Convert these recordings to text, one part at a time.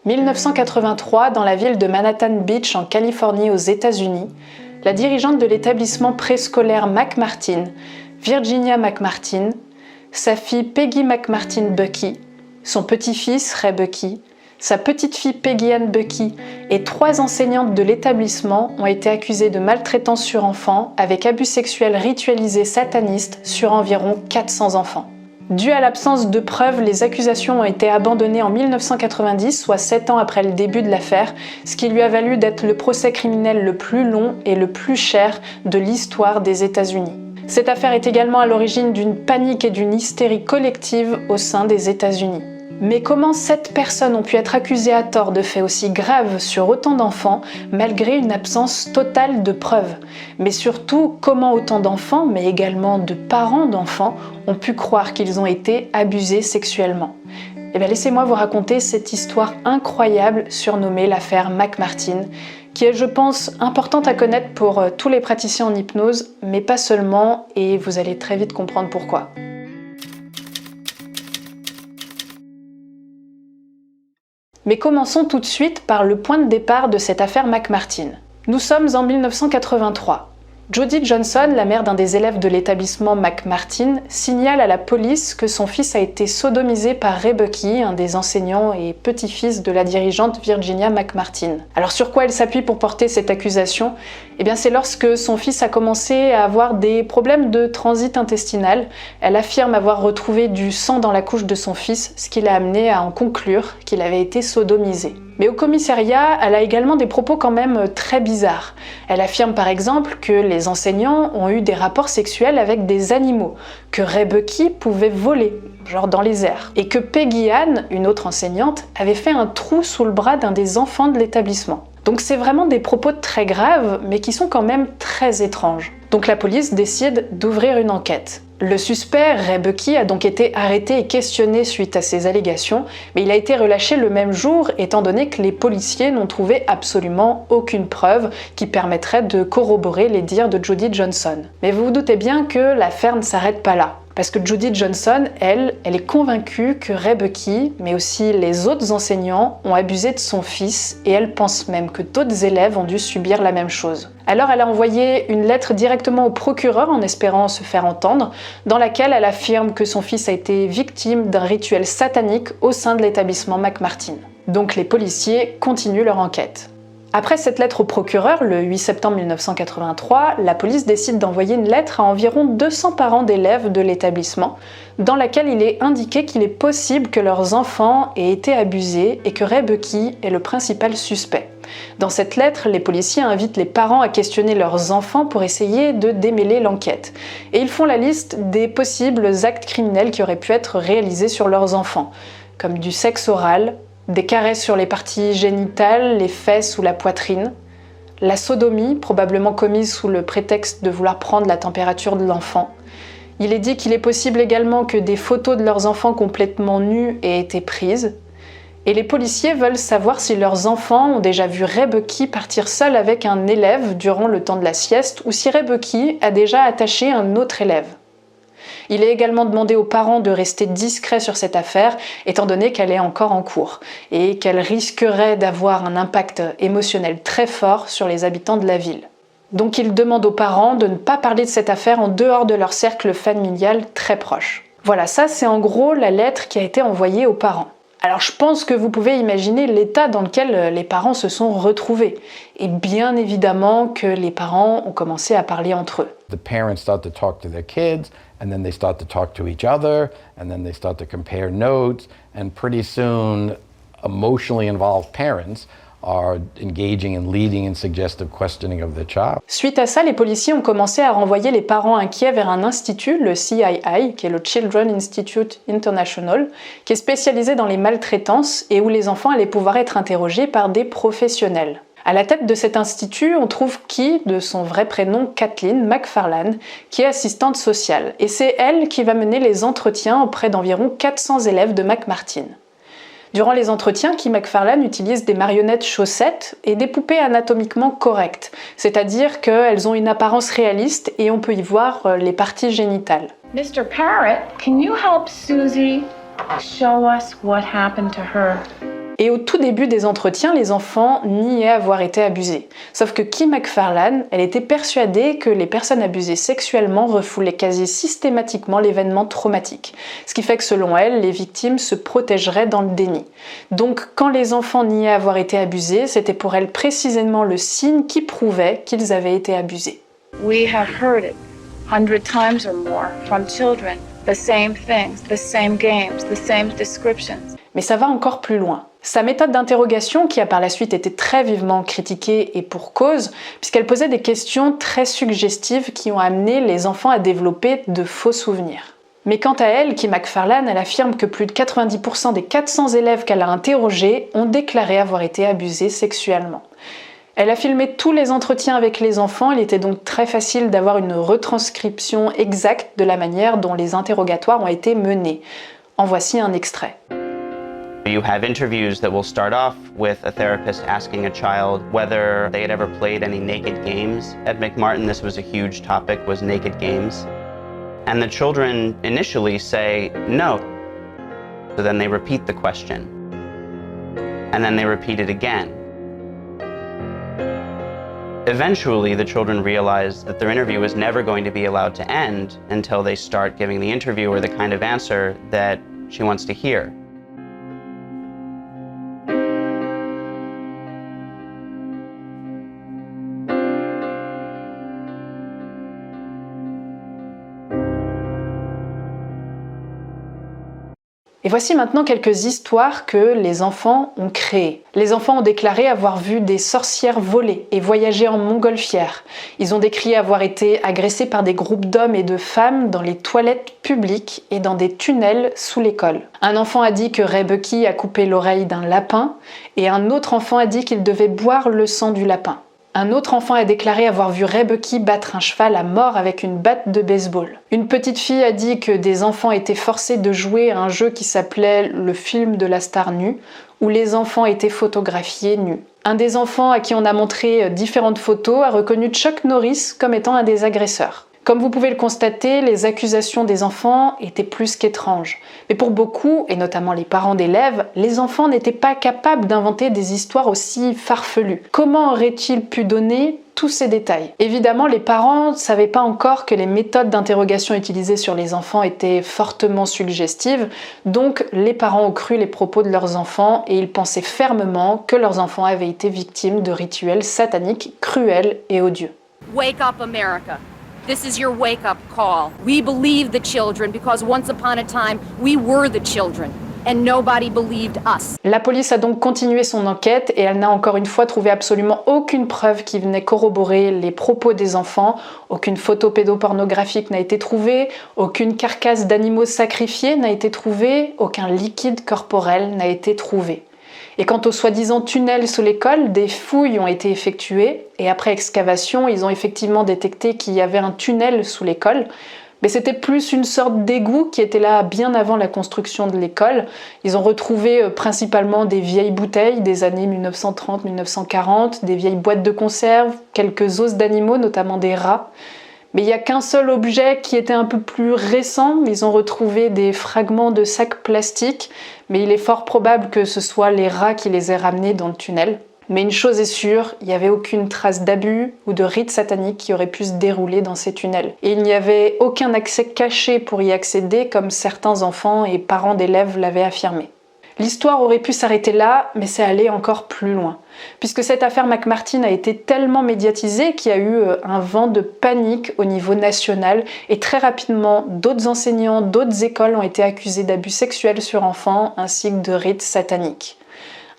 1983, dans la ville de Manhattan Beach, en Californie, aux États-Unis, la dirigeante de l'établissement préscolaire McMartin, Virginia McMartin, sa fille Peggy McMartin Bucky, son petit-fils Ray Bucky, sa petite-fille Peggy Ann Bucky et 3 enseignantes de l'établissement ont été accusées de maltraitance sur enfants avec abus sexuels ritualisés satanistes sur environ 400 enfants. Dû à l'absence de preuves, les accusations ont été abandonnées en 1990, soit 7 ans après le début de l'affaire, ce qui lui a valu d'être le procès criminel le plus long et le plus cher de l'histoire des États-Unis. Cette affaire est également à l'origine d'une panique et d'une hystérie collective au sein des États-Unis. Mais comment 7 personnes ont pu être accusées à tort de faits aussi graves sur autant d'enfants, malgré une absence totale de preuves? Mais surtout, comment autant d'enfants, mais également de parents d'enfants, ont pu croire qu'ils ont été abusés sexuellement? Eh bien, laissez-moi vous raconter cette histoire incroyable surnommée l'affaire McMartin, qui est, je pense, importante à connaître pour tous les praticiens en hypnose, mais pas seulement, et vous allez très vite comprendre pourquoi. Mais commençons tout de suite par le point de départ de cette affaire McMartin. Nous sommes en 1983. Jody Johnson, la mère d'un des élèves de l'établissement McMartin, signale à la police que son fils a été sodomisé par Ray Bucky, un des enseignants et petit-fils de la dirigeante Virginia McMartin. Alors sur quoi elle s'appuie pour porter cette accusation? Eh bien c'est lorsque son fils a commencé à avoir des problèmes de transit intestinal. Elle affirme avoir retrouvé du sang dans la couche de son fils, ce qui l'a amené à en conclure qu'il avait été sodomisé. Mais au commissariat, elle a également des propos quand même très bizarres. Elle affirme par exemple que les enseignants ont eu des rapports sexuels avec des animaux, que Ray Bucky pouvait voler, genre dans les airs, et que Peggy Ann, une autre enseignante, avait fait un trou sous le bras d'un des enfants de l'établissement. Donc c'est vraiment des propos très graves, mais qui sont quand même très étranges. Donc la police décide d'ouvrir une enquête. Le suspect, Ray Bucky, a donc été arrêté et questionné suite à ces allégations, mais il a été relâché le même jour étant donné que les policiers n'ont trouvé absolument aucune preuve qui permettrait de corroborer les dires de Jody Johnson. Mais vous vous doutez bien que l'affaire ne s'arrête pas là. Parce que Jody Johnson, elle est convaincue que Ray Bucky, mais aussi les autres enseignants, ont abusé de son fils et elle pense même que d'autres élèves ont dû subir la même chose. Alors elle a envoyé une lettre directement au procureur en espérant se faire entendre, dans laquelle elle affirme que son fils a été victime d'un rituel satanique au sein de l'établissement McMartin. Donc les policiers continuent leur enquête. Après cette lettre au procureur, le 8 septembre 1983, la police décide d'envoyer une lettre à environ 200 parents d'élèves de l'établissement, dans laquelle il est indiqué qu'il est possible que leurs enfants aient été abusés et que Ray Bucky est le principal suspect. Dans cette lettre, les policiers invitent les parents à questionner leurs enfants pour essayer de démêler l'enquête. Et ils font la liste des possibles actes criminels qui auraient pu être réalisés sur leurs enfants, comme du sexe oral, des caresses sur les parties génitales, les fesses ou la poitrine, la sodomie, probablement commise sous le prétexte de vouloir prendre la température de l'enfant. Il est dit qu'il est possible également que des photos de leurs enfants complètement nus aient été prises. Et les policiers veulent savoir si leurs enfants ont déjà vu Ray Bucky partir seul avec un élève durant le temps de la sieste ou si Ray Bucky a déjà attaché un autre élève. Il est également demandé aux parents de rester discrets sur cette affaire, étant donné qu'elle est encore en cours, et qu'elle risquerait d'avoir un impact émotionnel très fort sur les habitants de la ville. Donc il demande aux parents de ne pas parler de cette affaire en dehors de leur cercle familial très proche. Voilà, ça c'est en gros la lettre qui a été envoyée aux parents. Alors je pense que vous pouvez imaginer l'état dans lequel les parents se sont retrouvés. Et bien évidemment que les parents ont commencé à parler entre eux. The parents start to talk to their kids, and then they start to talk to each other, and then they start to compare notes, and pretty soon emotionally involved parents are engaging in leading and suggestive questioning of their child. Suite à ça, les policiers ont commencé à renvoyer les parents inquiets vers un institut, le CII, qui est le Children's Institute International, qui est spécialisé dans les maltraitances et où les enfants allaient pouvoir être interrogés par des professionnels. À la tête de cet institut, on trouve Kee, de son vrai prénom Kathleen McFarlane, qui est assistante sociale. Et c'est elle qui va mener les entretiens auprès d'environ 400 élèves de McMartin. Durant les entretiens, Kee McFarlane utilise des marionnettes chaussettes et des poupées anatomiquement correctes, c'est-à-dire qu'elles ont une apparence réaliste et on peut y voir les parties génitales. Mr. Parrott, can you help Susie show us what happened to her? Et au tout début des entretiens, les enfants niaient avoir été abusés. Sauf que Kim McFarlane, elle était persuadée que les personnes abusées sexuellement refoulaient quasi systématiquement l'événement traumatique. Ce qui fait que selon elle, les victimes se protégeraient dans le déni. Donc quand les enfants niaient avoir été abusés, c'était pour elle précisément le signe qui prouvait qu'ils avaient été abusés. We have heard it 100 times or more from children. The same things, the same games, the same descriptions. Mais ça va encore plus loin. Sa méthode d'interrogation, qui a par la suite été très vivement critiquée et pour cause, puisqu'elle posait des questions très suggestives qui ont amené les enfants à développer de faux souvenirs. Mais quant à elle, Kim McFarlane, elle affirme que plus de 90% des 400 élèves qu'elle a interrogés ont déclaré avoir été abusés sexuellement. Elle a filmé tous les entretiens avec les enfants, il était donc très facile d'avoir une retranscription exacte de la manière dont les interrogatoires ont été menés. En voici un extrait. You have interviews that will start off with a therapist asking a child whether they had ever played any naked games. At McMartin, this was a huge topic, was naked games. And the children initially say no. So then they repeat the question. And then they repeat it again. Eventually, the children realize that their interview is never going to be allowed to end until they start giving the interviewer the kind of answer that she wants to hear. Et voici maintenant quelques histoires que les enfants ont créées. Les enfants ont déclaré avoir vu des sorcières voler et voyager en montgolfière. Ils ont décrit avoir été agressés par des groupes d'hommes et de femmes dans les toilettes publiques et dans des tunnels sous l'école. Un enfant a dit que Ray Bucky a coupé l'oreille d'un lapin et un autre enfant a dit qu'il devait boire le sang du lapin. Un autre enfant a déclaré avoir vu Ray Bucky battre un cheval à mort avec une batte de baseball. Une petite fille a dit que des enfants étaient forcés de jouer à un jeu qui s'appelait le film de la star nue, où les enfants étaient photographiés nus. Un des enfants à qui on a montré différentes photos a reconnu Chuck Norris comme étant un des agresseurs. Comme vous pouvez le constater, les accusations des enfants étaient plus qu'étranges. Mais pour beaucoup, et notamment les parents d'élèves, les enfants n'étaient pas capables d'inventer des histoires aussi farfelues. Comment auraient-ils pu donner tous ces détails? Évidemment, les parents ne savaient pas encore que les méthodes d'interrogation utilisées sur les enfants étaient fortement suggestives, donc les parents ont cru les propos de leurs enfants et ils pensaient fermement que leurs enfants avaient été victimes de rituels sataniques cruels et odieux. Wake up, America. This is your wake-up call. We believe the children because once upon a time, we were the children. And nobody believed us. La police a donc continué son enquête et elle n'a encore une fois trouvé absolument aucune preuve qui venait corroborer les propos des enfants. Aucune photo pédopornographique n'a été trouvée, aucune carcasse d'animaux sacrifiés n'a été trouvée, aucun liquide corporel n'a été trouvé. Et quant aux soi-disant tunnels sous l'école, des fouilles ont été effectuées et après excavation, ils ont effectivement détecté qu'il y avait un tunnel sous l'école. Mais c'était plus une sorte d'égout qui était là bien avant la construction de l'école. Ils ont retrouvé principalement des vieilles bouteilles des années 1930-1940, des vieilles boîtes de conserve, quelques os d'animaux, notamment des rats. Mais il n'y a qu'un seul objet qui était un peu plus récent. Ils ont retrouvé des fragments de sacs plastiques, mais il est fort probable que ce soit les rats qui les aient ramenés dans le tunnel. Mais une chose est sûre, il n'y avait aucune trace d'abus ou de rites sataniques qui auraient pu se dérouler dans ces tunnels. Et il n'y avait aucun accès caché pour y accéder, comme certains enfants et parents d'élèves l'avaient affirmé. L'histoire aurait pu s'arrêter là, mais c'est allé encore plus loin. Puisque cette affaire McMartin a été tellement médiatisée qu'il y a eu un vent de panique au niveau national et très rapidement, d'autres enseignants, d'autres écoles ont été accusés d'abus sexuels sur enfants ainsi que de rites sataniques.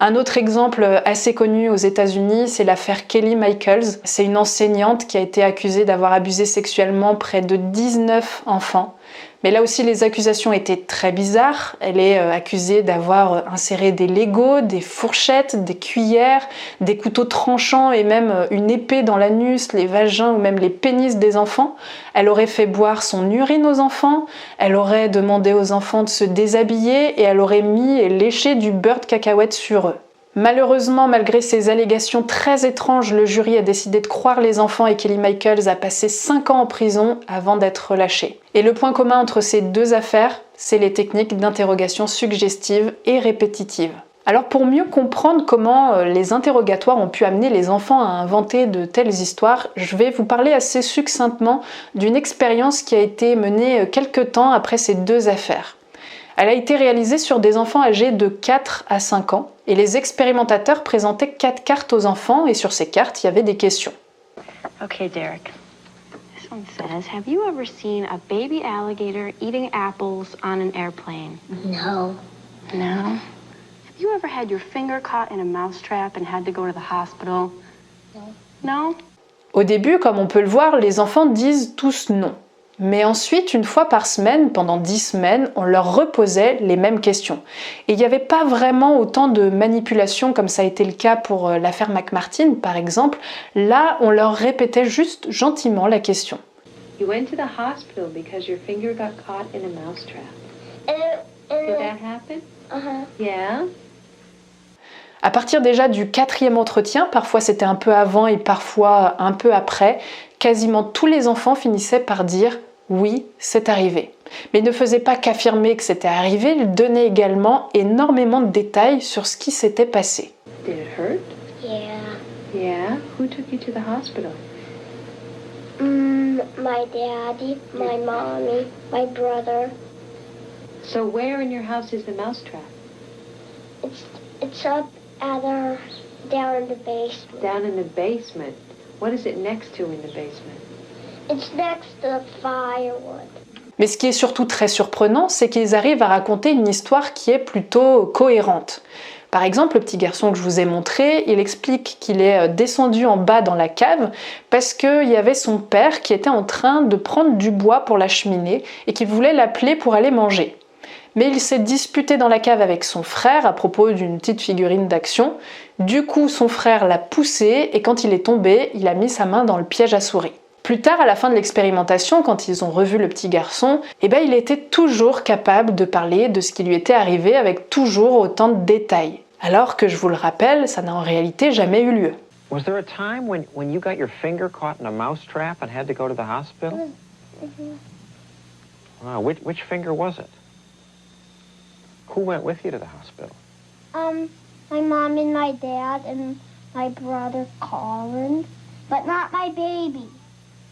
Un autre exemple assez connu aux États-Unis, c'est l'affaire Kelly Michaels. C'est une enseignante qui a été accusée d'avoir abusé sexuellement près de 19 enfants. Mais là aussi, les accusations étaient très bizarres. Elle est accusée d'avoir inséré des Legos, des fourchettes, des cuillères, des couteaux tranchants et même une épée dans l'anus, les vagins ou même les pénis des enfants. Elle aurait fait boire son urine aux enfants. Elle aurait demandé aux enfants de se déshabiller et elle aurait mis et léché du beurre de cacahuète sur eux. Malheureusement, malgré ces allégations très étranges, le jury a décidé de croire les enfants et Kelly Michaels a passé 5 ans en prison avant d'être relâché. Et le point commun entre ces deux affaires, c'est les techniques d'interrogation suggestives et répétitives. Alors pour mieux comprendre comment les interrogatoires ont pu amener les enfants à inventer de telles histoires, je vais vous parler assez succinctement d'une expérience qui a été menée quelque temps après ces deux affaires. Elle a été réalisée sur des enfants âgés de 4 à 5 ans et les expérimentateurs présentaient 4 cartes aux enfants et sur ces cartes, il y avait des questions. Okay, Derek. This one says, have you ever seen a baby alligator eating apples on an airplane? No. No? Have you ever had your finger caught in a mousetrap and had to go to the hospital? No. No? Au début, comme on peut le voir, les enfants disent tous non. Mais ensuite, une fois par semaine, pendant 10 semaines, on leur reposait les mêmes questions. Et il n'y avait pas vraiment autant de manipulation comme ça a été le cas pour l'affaire McMartin, par exemple. Là, on leur répétait juste gentiment la question. You went to the hospital because your finger got caught in a mousetrap. Did that happen? Yeah? À partir déjà du 4e entretien, parfois c'était un peu avant et parfois un peu après, quasiment tous les enfants finissaient par dire « oui, c'est arrivé ». Mais ils ne faisaient pas qu'affirmer que c'était arrivé, ils donnaient également énormément de détails sur ce qui s'était passé. Did it hurt? Yeah. Yeah? Who took you to the hospital? My daddy, my mommy, my brother. So where in your house is the mousetrap? It's up down in the basement. Down in the basement. What is it next to in the basement? It's next to the firewood. Mais ce qui est surtout très surprenant, c'est qu'ils arrivent à raconter une histoire qui est plutôt cohérente. Par exemple, le petit garçon que je vous ai montré, il explique qu'il est descendu en bas dans la cave parce qu'il y avait son père qui était en train de prendre du bois pour la cheminée et qu'il voulait l'appeler pour aller manger. Mais il s'est disputé dans la cave avec son frère à propos d'une petite figurine d'action. Du coup, son frère l'a poussé et quand il est tombé, il a mis sa main dans le piège à souris. Plus tard, à la fin de l'expérimentation, quand ils ont revu le petit garçon, il était toujours capable de parler de ce qui lui était arrivé avec toujours autant de détails. Alors que, je vous le rappelle, ça n'a en réalité jamais eu lieu. Was there a time when you got your finger caught in a mousetrap and had to go to the hospital? Wow, which finger was it? Who went with you to the hospital? My mom and my dad and my brother Colin, but not my baby.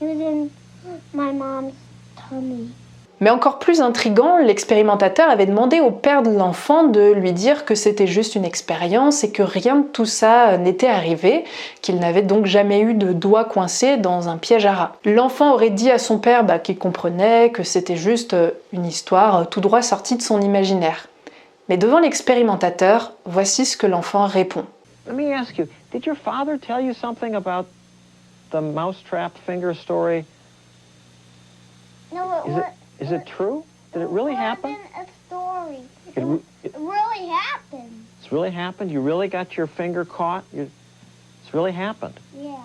He was in my mom's tummy. Mais encore plus intriguant, l'expérimentateur avait demandé au père de l'enfant de lui dire que c'était juste une expérience et que rien de tout ça n'était arrivé, qu'il n'avait donc jamais eu de doigt coincé dans un piège à rats. L'enfant aurait dit à son père qu'il comprenait, que c'était juste une histoire tout droit sortie de son imaginaire. Mais devant l'expérimentateur, voici ce que l'enfant répond. Let me ask you, did your father tell you something about the mousetrap finger story? No, Is it true? Did it really happen? A story. It really happened. It's really happened? You really got your finger caught? It's really happened. Yeah.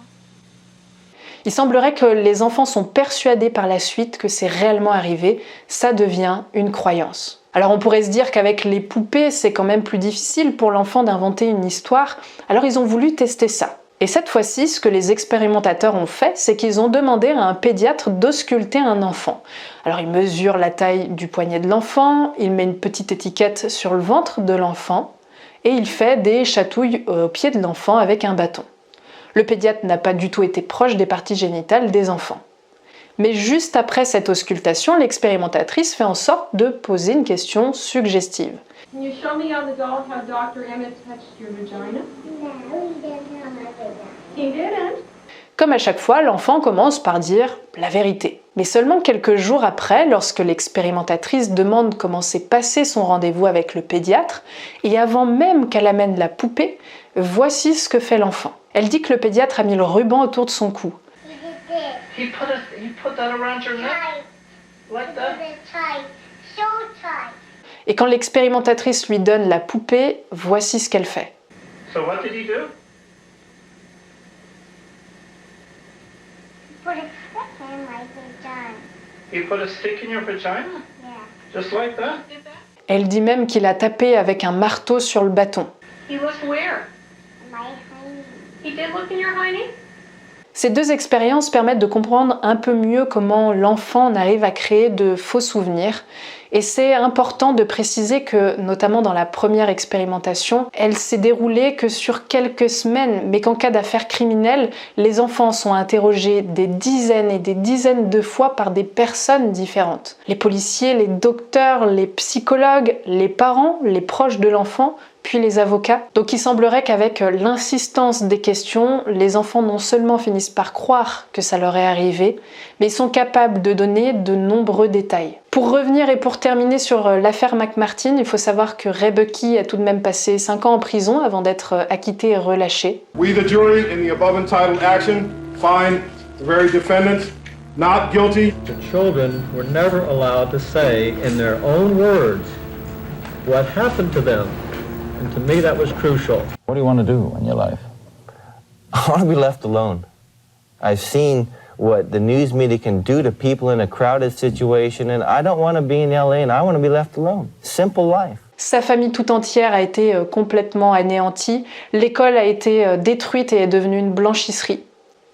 Il semblerait que les enfants sont persuadés par la suite que c'est réellement arrivé, ça devient une croyance. Alors on pourrait se dire qu'avec les poupées, c'est quand même plus difficile pour l'enfant d'inventer une histoire, alors ils ont voulu tester ça. Et cette fois-ci, ce que les expérimentateurs ont fait, c'est qu'ils ont demandé à un pédiatre d'ausculter un enfant. Alors il mesure la taille du poignet de l'enfant, il met une petite étiquette sur le ventre de l'enfant, et il fait des chatouilles au pied de l'enfant avec un bâton. Le pédiatre n'a pas du tout été proche des parties génitales des enfants. Mais juste après cette auscultation, l'expérimentatrice fait en sorte de poser une question suggestive. Can you show me on the doll how Dr. Emmett touched your vagina? He didn't. Comme à chaque fois, l'enfant commence par dire la vérité. Mais seulement quelques jours après, lorsque l'expérimentatrice demande comment s'est passé son rendez-vous avec le pédiatre, et avant même qu'elle amène la poupée, voici ce que fait l'enfant. Elle dit que le pédiatre a mis le ruban autour de son cou. He put that around your neck? Like that? So tight. Et quand l'expérimentatrice lui donne la poupée, voici ce qu'elle fait. So what did he do? Put a stick in my vagina. He put a stick in your vagina? Yeah. Just like that? Elle dit même qu'il a tapé avec un marteau sur le bâton. He looked where? My honey. He did look in your hiney? Ces deux expériences permettent de comprendre un peu mieux comment l'enfant en arrive à créer de faux souvenirs Et c'est important de préciser que, notamment dans la première expérimentation, elle s'est déroulée que sur quelques semaines, mais qu'en cas d'affaires criminelles, les enfants sont interrogés des dizaines et des dizaines de fois par des personnes différentes. Les policiers, les docteurs, les psychologues, les parents, les proches de l'enfant, puis les avocats. Donc il semblerait qu'avec l'insistance des questions, les enfants non seulement finissent par croire que ça leur est arrivé, mais ils sont capables de donner de nombreux détails. Pour revenir et pour terminer sur l'affaire McMartin, il faut savoir que Ray Buckey a tout de même passé 5 ans en prison avant d'être acquitté et relâché. We, the jury, in the above entitled action, find the very defendants not guilty. The children were never allowed to say in their own words what happened to them. And to me, that was crucial. What do you want to do in your life? I want to be left alone. I've seen what the news media can do to people in a crowded situation, and I don't want to be in LA, and I want to be left alone. Simple life. Sa famille tout entière a été complètement anéantie. L'école a été détruite et est devenue une blanchisserie.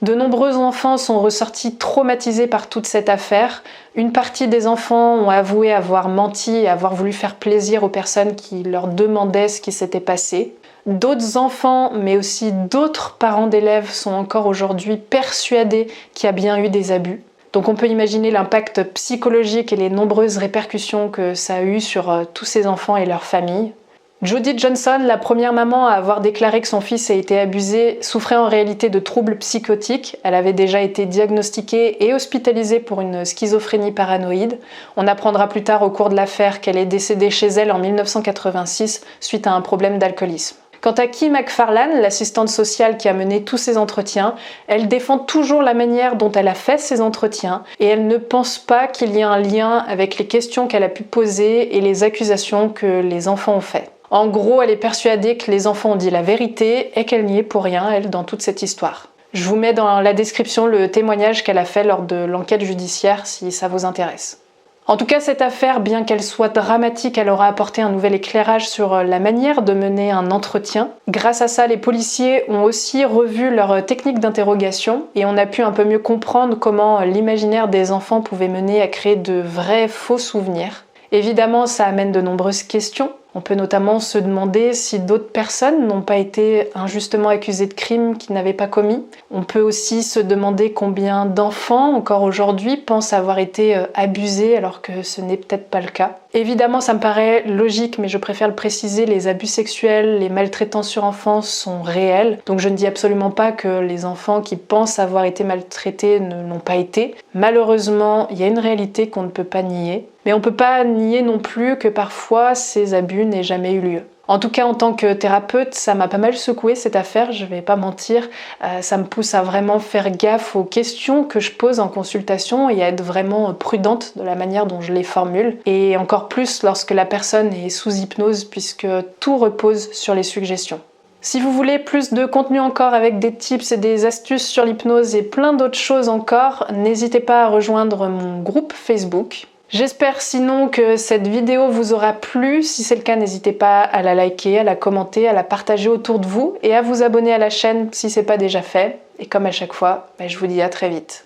De nombreux enfants sont ressortis traumatisés par toute cette affaire. Une partie des enfants ont avoué avoir menti et avoir voulu faire plaisir aux personnes qui leur demandaient ce qui s'était passé. D'autres enfants, mais aussi d'autres parents d'élèves sont encore aujourd'hui persuadés qu'il y a bien eu des abus. Donc on peut imaginer l'impact psychologique et les nombreuses répercussions que ça a eu sur tous ces enfants et leurs familles. Jody Johnson, la première maman à avoir déclaré que son fils a été abusé, souffrait en réalité de troubles psychotiques. Elle avait déjà été diagnostiquée et hospitalisée pour une schizophrénie paranoïde. On apprendra plus tard au cours de l'affaire qu'elle est décédée chez elle en 1986 suite à un problème d'alcoolisme. Quant à Kee McFarlane, l'assistante sociale qui a mené tous ces entretiens, elle défend toujours la manière dont elle a fait ces entretiens et elle ne pense pas qu'il y ait un lien avec les questions qu'elle a pu poser et les accusations que les enfants ont faites. En gros, elle est persuadée que les enfants ont dit la vérité et qu'elle n'y est pour rien, elle, dans toute cette histoire. Je vous mets dans la description le témoignage qu'elle a fait lors de l'enquête judiciaire si ça vous intéresse. En tout cas, cette affaire, bien qu'elle soit dramatique, elle aura apporté un nouvel éclairage sur la manière de mener un entretien. Grâce à ça, les policiers ont aussi revu leur technique d'interrogation et on a pu un peu mieux comprendre comment l'imaginaire des enfants pouvait mener à créer de vrais faux souvenirs. Évidemment, ça amène de nombreuses questions. On peut notamment se demander si d'autres personnes n'ont pas été injustement accusées de crimes qu'ils n'avaient pas commis. On peut aussi se demander combien d'enfants, encore aujourd'hui, pensent avoir été abusés alors que ce n'est peut-être pas le cas. Évidemment, ça me paraît logique, mais je préfère le préciser, les abus sexuels, les maltraitances sur enfants sont réels. Donc je ne dis absolument pas que les enfants qui pensent avoir été maltraités ne l'ont pas été. Malheureusement, il y a une réalité qu'on ne peut pas nier. Mais on ne peut pas nier non plus que parfois ces abus n'aient jamais eu lieu. En tout cas, en tant que thérapeute, ça m'a pas mal secoué cette affaire, je vais pas mentir. Ça me pousse à vraiment faire gaffe aux questions que je pose en consultation et à être vraiment prudente de la manière dont je les formule. Et encore plus lorsque la personne est sous hypnose, puisque tout repose sur les suggestions. Si vous voulez plus de contenu encore avec des tips et des astuces sur l'hypnose et plein d'autres choses encore, n'hésitez pas à rejoindre mon groupe Facebook. J'espère sinon que cette vidéo vous aura plu. Si c'est le cas, n'hésitez pas à la liker, à la commenter, à la partager autour de vous et à vous abonner à la chaîne si c'est pas déjà fait. Et comme à chaque fois, je vous dis à très vite.